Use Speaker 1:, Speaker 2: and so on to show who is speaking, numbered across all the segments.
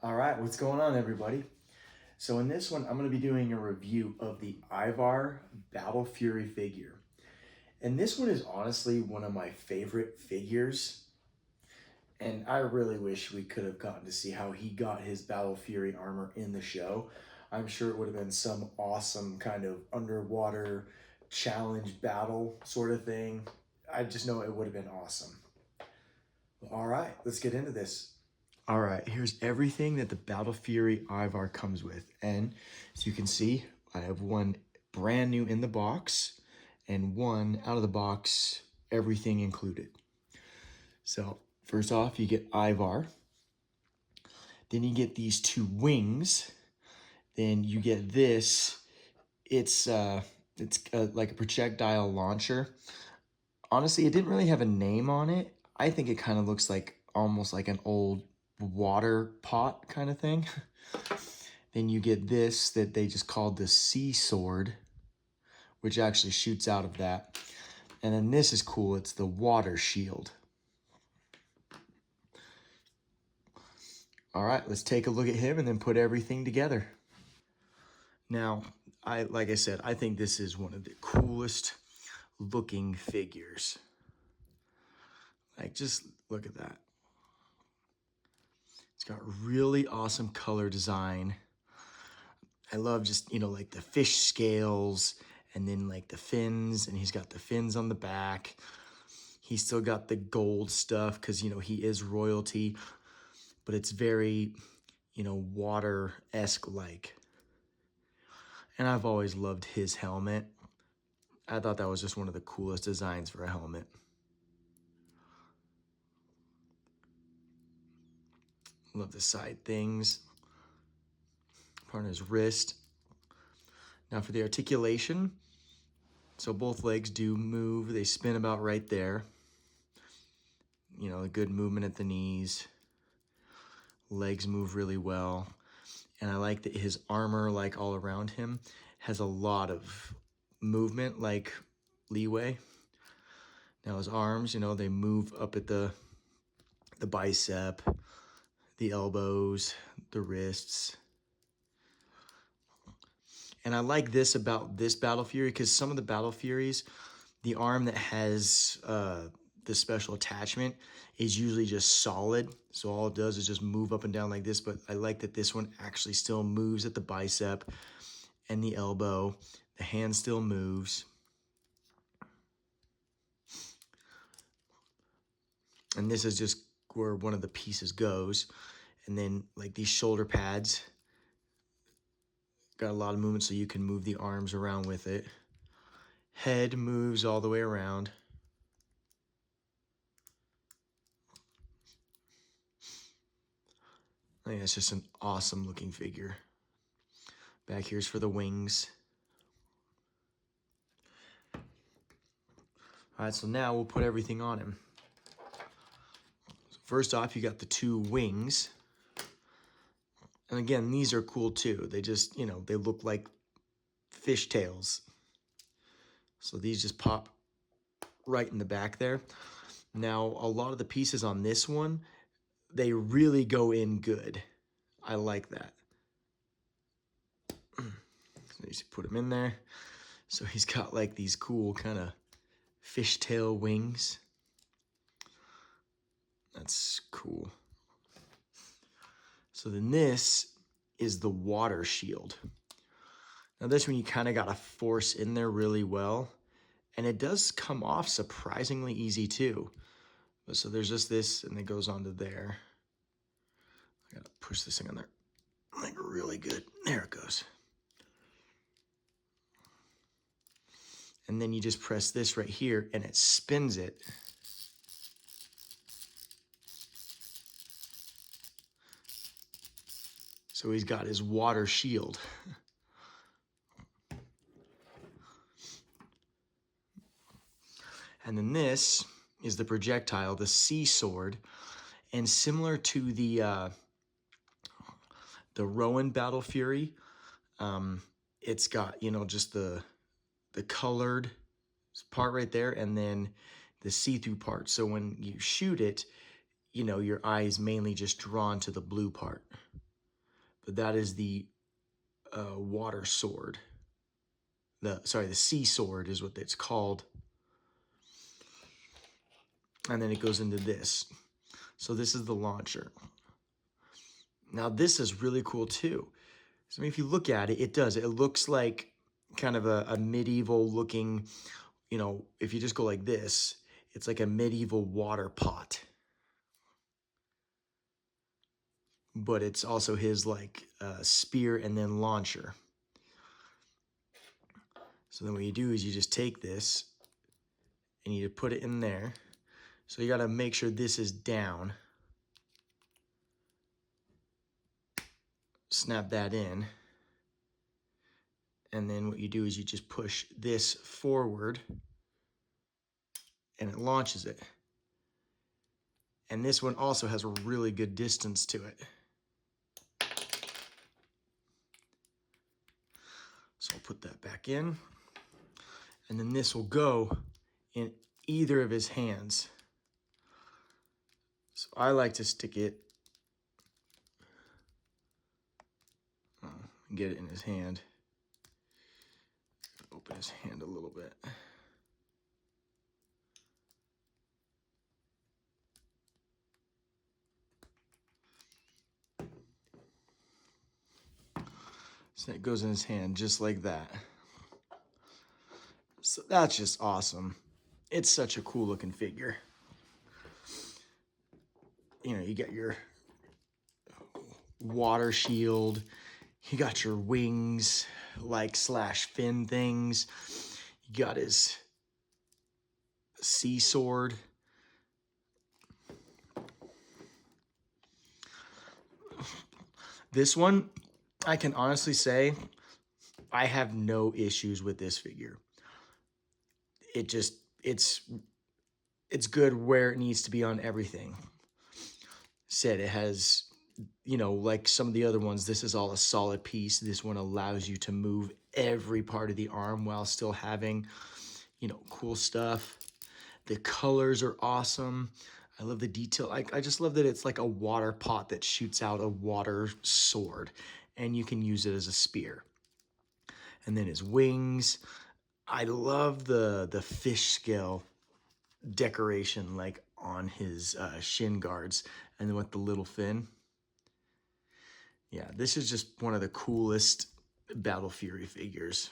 Speaker 1: All right, what's going on, everybody? So in this one, I'm going to be doing a review of the IVAR Battle Fury figure. And this one is honestly one of my favorite figures. And I really wish we could have gotten to see how he got his Battle Fury armor in the show. I'm sure it would have been some awesome kind of underwater challenge battle sort of thing. I just know it would have been awesome. All right, let's get into this. All right, here's everything that the Battle Fury IVAR comes with. And as you can see, I have one brand new in the box and one out of the box, everything included. So first off, you get IVAR. Then you get these two wings. Then you get this. It's like a projectile launcher. Honestly, it didn't really have a name on it. I think it kind of looks like almost like an old water pot kind of thing. Then you get this that they just called the sea sword, which actually shoots out of that. And then this is cool, it's the water shield. All right, let's take a look at him and then put everything together. Now, like I said, I think this is one of the coolest looking figures. Like, just look at that. It's got really awesome color design. I love just, like the fish scales and then like the fins, and he's got the fins on the back. He's still got the gold stuff because, he is royalty, but it's very, water-esque like. And I've always loved his helmet. I thought that was just one of the coolest designs for a helmet. Love the side things. Part on his wrist. Now for the articulation, so both legs do move. They spin about right there. A good movement at the knees. Legs move really well. And I like that his armor, like all around him, has a lot of movement, like leeway. Now his arms, they move up at the bicep, the elbows, the wrists. And I like this about this Battle Fury because some of the Battle Furies, the arm that has the special attachment is usually just solid. So all it does is just move up and down like this. But I like that this one actually still moves at the bicep and the elbow. The hand still moves. And this is just where one of the pieces goes. And then like these shoulder pads, got a lot of movement so you can move the arms around with it. Head moves all the way around. I think that's just an awesome looking figure. Back here's for the wings. All right, so now we'll put everything on him. So first off, you got the two wings. And again, these are cool too. They just, they look like fish tails. So these just pop right in the back there. Now, a lot of the pieces on this one, they really go in good. I like that. So you just put him in there. So he's got like these cool kind of fishtail wings. That's cool. So then this is the water shield. Now this one you kind of got to force in there really well. And it does come off surprisingly easy too. So there's just this and it goes onto there. I got to push this thing on there like really good. There it goes. And then you just press this right here and it spins it. So he's got his water shield. And then this is the projectile, the sea sword. And similar to the Rowan Battle Fury, it's got, just the colored part right there and then the see-through part. So when you shoot it, your eye is mainly just drawn to the blue part. but that is the water sword. The sea sword is what it's called. And then it goes into this. So this is the launcher. Now this is really cool too. So I mean, if you look at it, it looks like kind of a medieval looking, you know, if you just go like this, it's like a medieval water pot. But it's also his like spear and then launcher. So then what you do is you just take this and you put it in there. So you gotta make sure this is down. Snap that in. And then what you do is you just push this forward and it launches it. And this one also has a really good distance to it. So I'll put that back in. And then this will go in either of his hands. So I like to stick it, get it in his hand. Open his hand a little bit. So it goes in his hand just like that. So that's just awesome. It's such a cool looking figure. You know, you got your water shield, you got your wings, like slash fin things. You got his sea sword. This one, I can honestly say, I have no issues with this figure. It's good where it needs to be on everything. Said it has, you know, like some of the other ones, this is all a solid piece. This one allows you to move every part of the arm while still having, you know, cool stuff. The colors are awesome. I love the detail. I just love that it's like a water pot that shoots out a water sword and you can use it as a spear. And then his wings. I love the fish scale decoration like on his shin guards and then with the little fin. Yeah, this is just one of the coolest Battle Fury figures.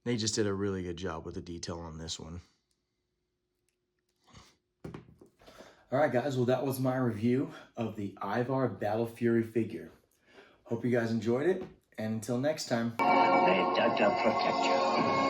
Speaker 1: They just did a really good job with the detail on this one. All right, guys. Well, that was my review of the IVAR Battle Fury figure. Hope you guys enjoyed it. And until next time.
Speaker 2: May Dada protect you.